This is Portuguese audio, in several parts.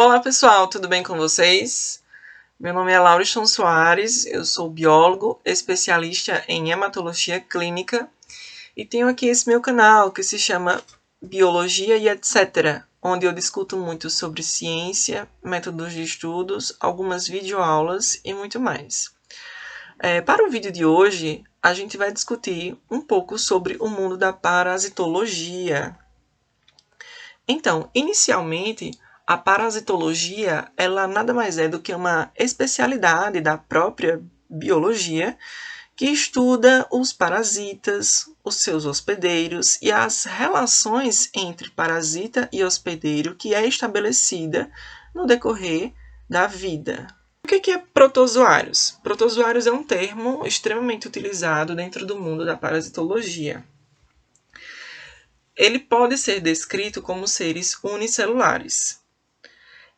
Olá pessoal, tudo bem com vocês? Meu nome é Lauriston Soares, eu sou biólogo, especialista em hematologia clínica e tenho aqui esse meu canal que se chama Biologia e etc., onde eu discuto muito sobre ciência, métodos de estudos, algumas videoaulas e muito mais. Para o vídeo de hoje, a gente vai discutir um pouco sobre o mundo da parasitologia. Então, inicialmente, a parasitologia, ela nada mais é do que uma especialidade da própria biologia que estuda os parasitas, os seus hospedeiros e as relações entre parasita e hospedeiro que é estabelecida no decorrer da vida. O que é protozoários? Protozoários é um termo extremamente utilizado dentro do mundo da parasitologia. Ele pode ser descrito como seres unicelulares,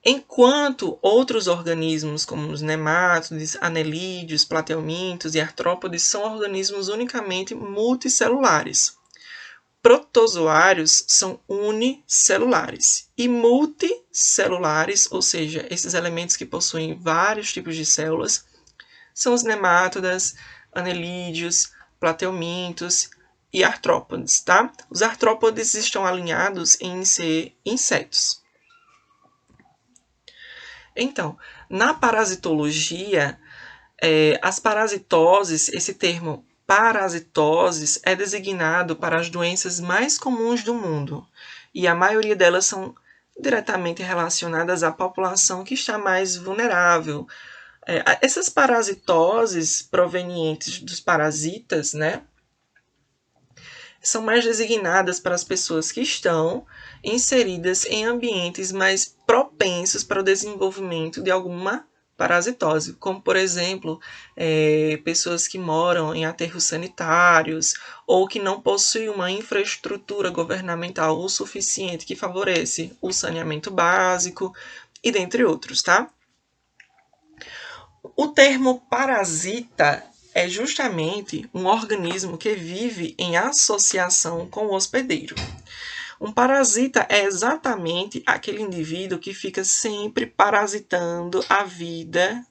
enquanto outros organismos, como os nemátodes, anelídeos, plateumintos e artrópodes, são organismos unicamente multicelulares. Protozoários são unicelulares e multicelulares, ou seja, esses elementos que possuem vários tipos de células, são os nemátodas, anelídeos, plateumintos e artrópodes, tá? Os artrópodes estão alinhados em ser insetos. Então, na parasitologia, as parasitoses, esse termo parasitoses é designado para as doenças mais comuns do mundo, e a maioria delas são diretamente relacionadas à população que está mais vulnerável. Essas parasitoses provenientes dos parasitas, né, são mais designadas para as pessoas que estão inseridas em ambientes mais propensos para o desenvolvimento de alguma parasitose, como, por exemplo, pessoas que moram em aterros sanitários ou que não possuem uma infraestrutura governamental o suficiente que favorece o saneamento básico e dentre outros, tá? O termo parasita é justamente um organismo que vive em associação com o hospedeiro. Um parasita é exatamente aquele indivíduo que fica sempre parasitando a vida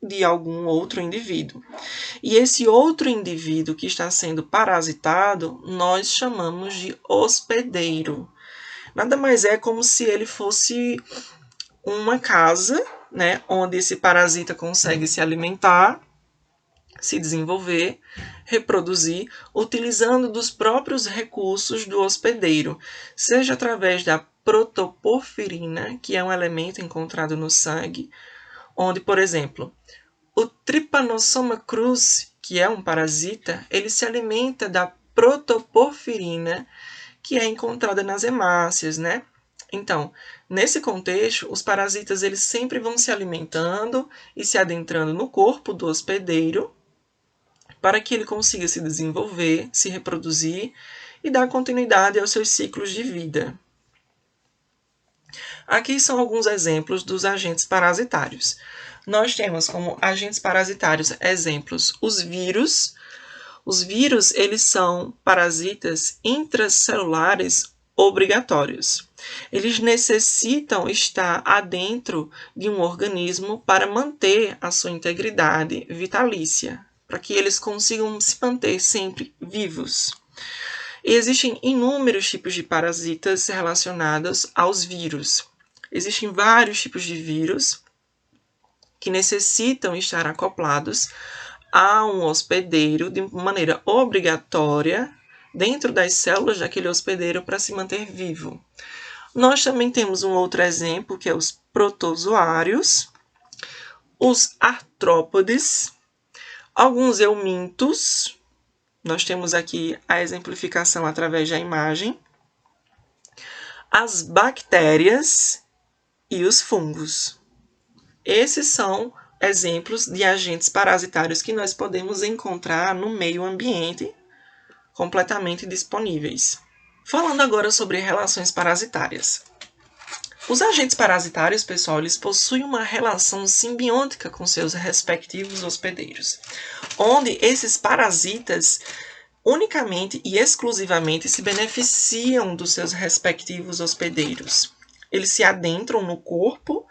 de algum outro indivíduo. E esse outro indivíduo que está sendo parasitado, nós chamamos de hospedeiro. Nada mais é como se ele fosse uma casa, né, onde esse parasita consegue se alimentar, se desenvolver, reproduzir, utilizando dos próprios recursos do hospedeiro, seja através da protoporfirina, que é um elemento encontrado no sangue, onde, por exemplo, o Trypanosoma cruzi, que é um parasita, ele se alimenta da protoporfirina, que é encontrada nas hemácias, né? Então, nesse contexto, os parasitas eles sempre vão se alimentando e se adentrando no corpo do hospedeiro, para que ele consiga se desenvolver, se reproduzir e dar continuidade aos seus ciclos de vida. Aqui são alguns exemplos dos agentes parasitários. Nós temos como agentes parasitários exemplos os vírus. Os vírus, eles são parasitas intracelulares obrigatórios. Eles necessitam estar adentro de um organismo para manter a sua integridade vitalícia, para que eles consigam se manter sempre vivos. E existem inúmeros tipos de parasitas relacionados aos vírus. Existem vários tipos de vírus que necessitam estar acoplados a um hospedeiro de maneira obrigatória dentro das células daquele hospedeiro para se manter vivo. Nós também temos um outro exemplo, que é os protozoários, os artrópodes, alguns eumintos. Nós temos aqui a exemplificação através da imagem, as bactérias e os fungos. Esses são exemplos de agentes parasitários que nós podemos encontrar no meio ambiente completamente disponíveis. Falando agora sobre relações parasitárias. Os agentes parasitários, pessoal, eles possuem uma relação simbiótica com seus respectivos hospedeiros, onde esses parasitas unicamente e exclusivamente se beneficiam dos seus respectivos hospedeiros. eles se adentram no corpo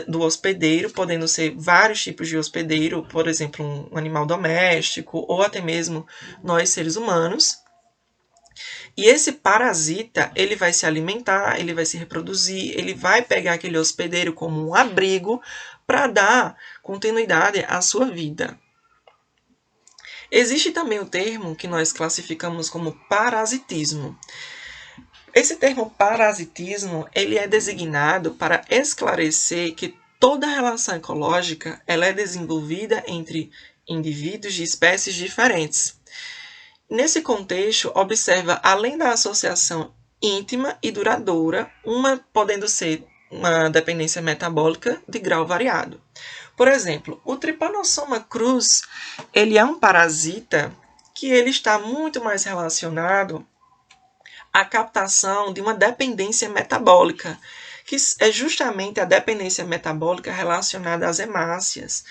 do hospedeiro, podendo ser vários tipos de hospedeiro, por exemplo, um animal doméstico ou até mesmo nós seres humanos. E esse parasita, ele vai se alimentar, ele vai se reproduzir, ele vai pegar aquele hospedeiro como um abrigo para dar continuidade à sua vida. Existe também o termo que nós classificamos como parasitismo. Esse termo parasitismo, ele é designado para esclarecer que toda relação ecológica ela é desenvolvida entre indivíduos de espécies diferentes. Nesse contexto, observa, além da associação íntima e duradoura, uma podendo ser uma dependência metabólica de grau variado. Por exemplo, o Trypanosoma cruzi, ele é um parasita que ele está muito mais relacionado à captação de uma dependência metabólica, que é justamente a dependência metabólica relacionada às hemácias.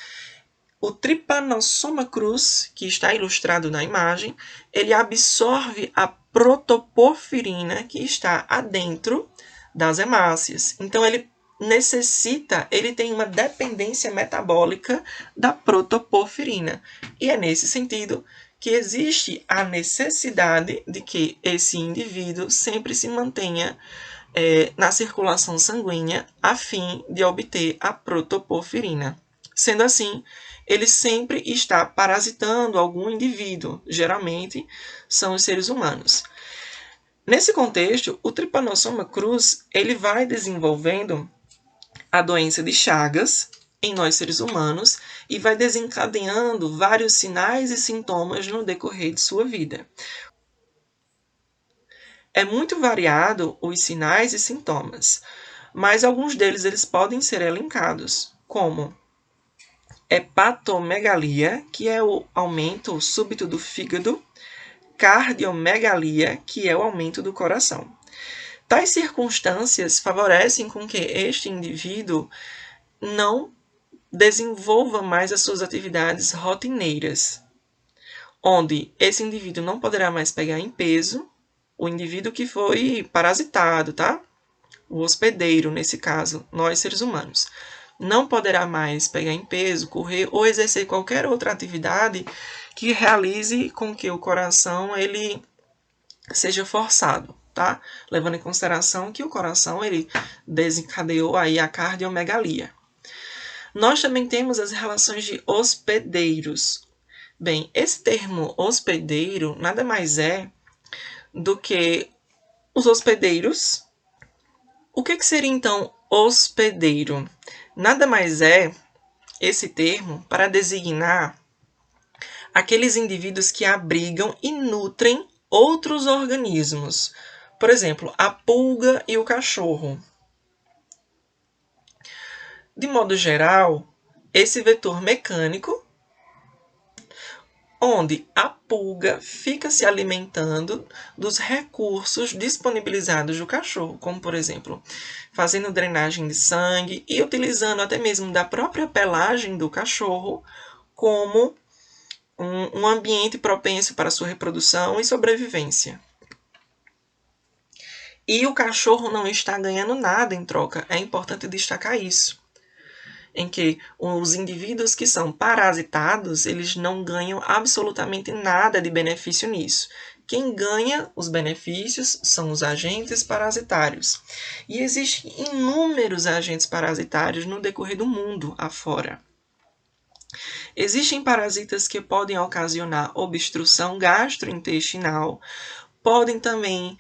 O Trypanosoma cruzi, que está ilustrado na imagem, ele absorve a protoporfirina que está adentro das hemácias. Então, ele tem uma dependência metabólica da protoporfirina. E é nesse sentido que existe a necessidade de que esse indivíduo sempre se mantenha na circulação sanguínea a fim de obter a protoporfirina. Sendo assim, ele sempre está parasitando algum indivíduo, geralmente são os seres humanos. Nesse contexto, o Trypanosoma cruzi ele vai desenvolvendo a doença de Chagas em nós seres humanos e vai desencadeando vários sinais e sintomas no decorrer de sua vida. É muito variado os sinais e sintomas, mas alguns deles eles podem ser elencados, como hepatomegalia, que é o aumento súbito do fígado, cardiomegalia, que é o aumento do coração. Tais circunstâncias favorecem com que este indivíduo não desenvolva mais as suas atividades rotineiras, onde esse indivíduo não poderá mais pegar em peso, o indivíduo que foi parasitado, tá? O hospedeiro, nesse caso, nós seres humanos. Não poderá mais pegar em peso, correr ou exercer qualquer outra atividade que realize com que o coração ele seja forçado, tá? Levando em consideração que o coração ele desencadeou aí a cardiomegalia. Nós também temos as relações de hospedeiros. Bem, esse termo hospedeiro nada mais é do que os hospedeiros. O que seria então hospedeiro? Nada mais é esse termo para designar aqueles indivíduos que abrigam e nutrem outros organismos. Por exemplo, a pulga e o cachorro. De modo geral, esse vetor mecânico, onde a pulga fica se alimentando dos recursos disponibilizados do cachorro, como, por exemplo, fazendo drenagem de sangue e utilizando até mesmo da própria pelagem do cachorro como um ambiente propenso para sua reprodução e sobrevivência. E o cachorro não está ganhando nada em troca, é importante destacar isso, em que os indivíduos que são parasitados, eles não ganham absolutamente nada de benefício nisso. Quem ganha os benefícios são os agentes parasitários. E existem inúmeros agentes parasitários no decorrer do mundo afora. Existem parasitas que podem ocasionar obstrução gastrointestinal, podem também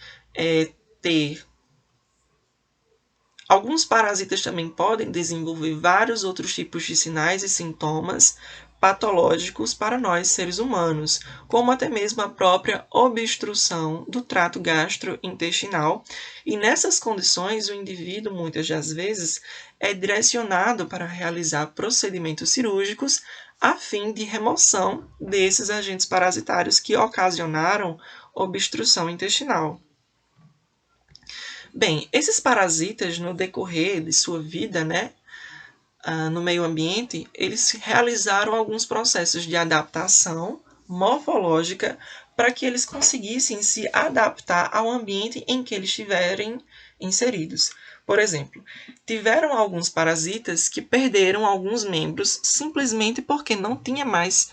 ter. Alguns parasitas também podem desenvolver vários outros tipos de sinais e sintomas patológicos para nós, seres humanos, como até mesmo a própria obstrução do trato gastrointestinal. E nessas condições, o indivíduo, muitas das vezes, é direcionado para realizar procedimentos cirúrgicos a fim de remoção desses agentes parasitários que ocasionaram obstrução intestinal. Bem, esses parasitas, no decorrer de sua vida, no meio ambiente, eles realizaram alguns processos de adaptação morfológica para que eles conseguissem se adaptar ao ambiente em que eles estiverem inseridos. Por exemplo, tiveram alguns parasitas que perderam alguns membros simplesmente porque não tinha mais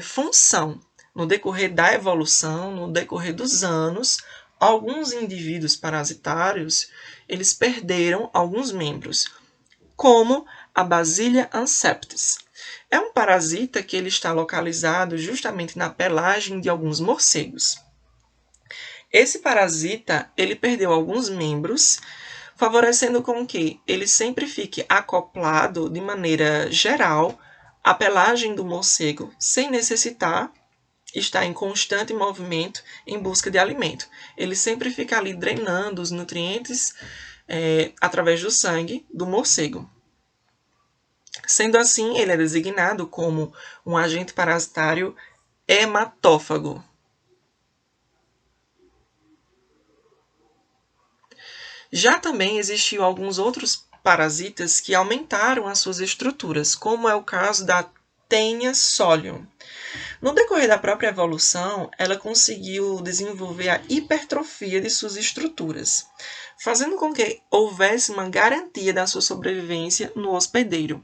função. No decorrer da evolução, no decorrer dos anos, alguns indivíduos parasitários, eles perderam alguns membros, como a Basilia anseptis. É um parasita que ele está localizado justamente na pelagem de alguns morcegos. Esse parasita, ele perdeu alguns membros, favorecendo com que ele sempre fique acoplado de maneira geral à pelagem do morcego, sem necessitar estar em constante movimento em busca de alimento. Ele sempre fica ali drenando os nutrientes através do sangue do morcego. Sendo assim, ele é designado como um agente parasitário hematófago. Já também existiu alguns outros parasitas que aumentaram as suas estruturas, como é o caso da Taenia solium. No decorrer da própria evolução, ela conseguiu desenvolver a hipertrofia de suas estruturas, fazendo com que houvesse uma garantia da sua sobrevivência no hospedeiro.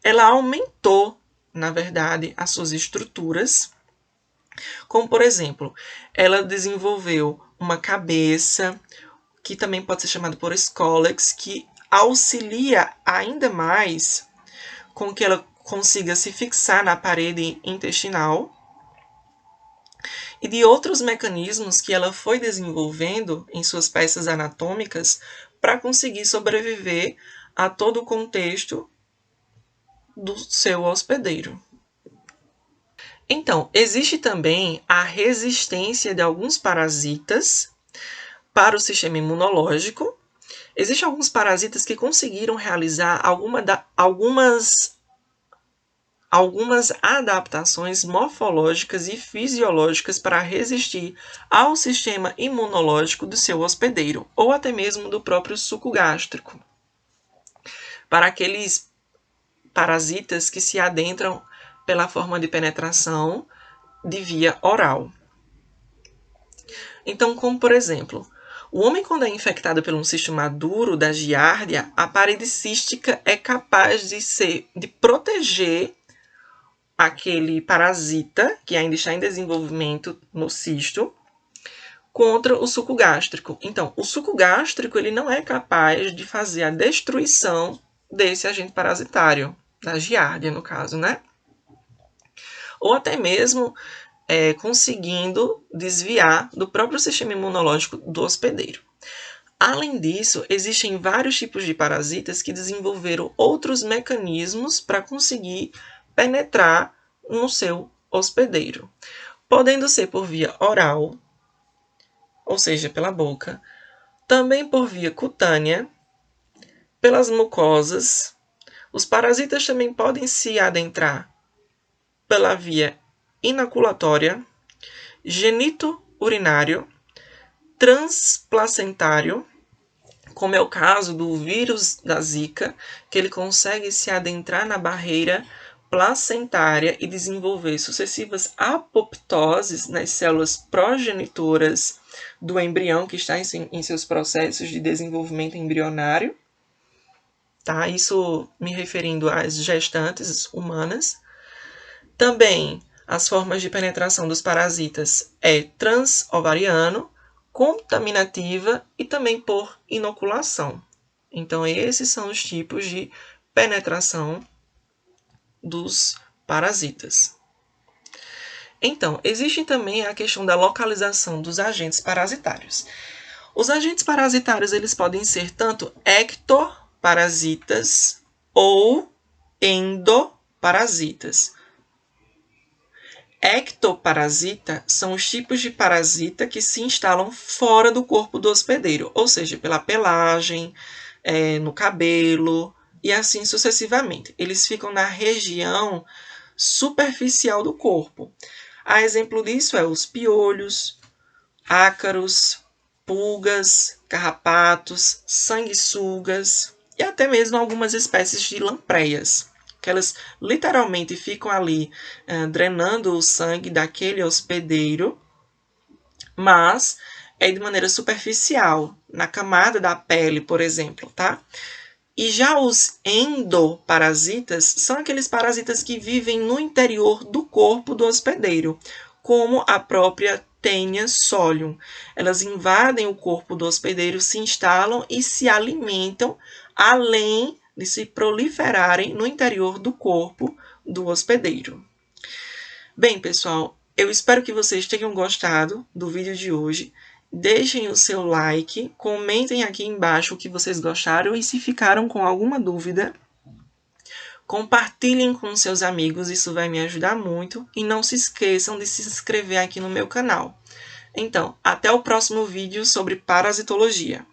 Ela aumentou, na verdade, as suas estruturas, como por exemplo, ela desenvolveu uma cabeça, que também pode ser chamado por scolex, que auxilia ainda mais com que ela consiga se fixar na parede intestinal, e de outros mecanismos que ela foi desenvolvendo em suas peças anatômicas para conseguir sobreviver a todo o contexto do seu hospedeiro. Então, existe também a resistência de alguns parasitas para o sistema imunológico. Existem alguns parasitas que conseguiram realizar algumas adaptações morfológicas e fisiológicas para resistir ao sistema imunológico do seu hospedeiro, ou até mesmo do próprio suco gástrico, para aqueles parasitas que se adentram pela forma de penetração de via oral. Então, como por exemplo, o homem, quando é infectado por um cisto maduro da giardia, a parede cística é capaz de proteger aquele parasita, que ainda está em desenvolvimento no cisto, contra o suco gástrico. Então, o suco gástrico ele não é capaz de fazer a destruição desse agente parasitário, da giardia, no caso, né? Ou até mesmo conseguindo desviar do próprio sistema imunológico do hospedeiro. Além disso, existem vários tipos de parasitas que desenvolveram outros mecanismos para conseguir penetrar no seu hospedeiro, podendo ser por via oral, ou seja, pela boca, também por via cutânea, pelas mucosas. Os parasitas também podem se adentrar pela via inoculatória, genito-urinário, transplacentário, como é o caso do vírus da Zika, que ele consegue se adentrar na barreira placentária e desenvolver sucessivas apoptoses nas células progenitoras do embrião que está em seus processos de desenvolvimento embrionário. Tá? Isso me referindo às gestantes humanas. Também as formas de penetração dos parasitas é transovariano, contaminativa e também por inoculação. Então, esses são os tipos de penetração dos parasitas. Então, existe também a questão da localização dos agentes parasitários. Os agentes parasitários eles podem ser tanto ectoparasitas ou endoparasitas. Ectoparasita são os tipos de parasita que se instalam fora do corpo do hospedeiro, ou seja, pela pelagem, no cabelo e assim sucessivamente. Eles ficam na região superficial do corpo. A exemplo disso é os piolhos, ácaros, pulgas, carrapatos, sanguessugas e até mesmo algumas espécies de lampreias, que elas literalmente ficam ali drenando o sangue daquele hospedeiro, mas é de maneira superficial, na camada da pele, por exemplo, tá? E já os endoparasitas são aqueles parasitas que vivem no interior do corpo do hospedeiro, como a própria Taenia solium. Elas invadem o corpo do hospedeiro, se instalam e se alimentam, além de se proliferarem no interior do corpo do hospedeiro. Bem, pessoal, eu espero que vocês tenham gostado do vídeo de hoje. Deixem o seu like, comentem aqui embaixo o que vocês gostaram e se ficaram com alguma dúvida, compartilhem com seus amigos, isso vai me ajudar muito. E não se esqueçam de se inscrever aqui no meu canal. Então, até o próximo vídeo sobre parasitologia.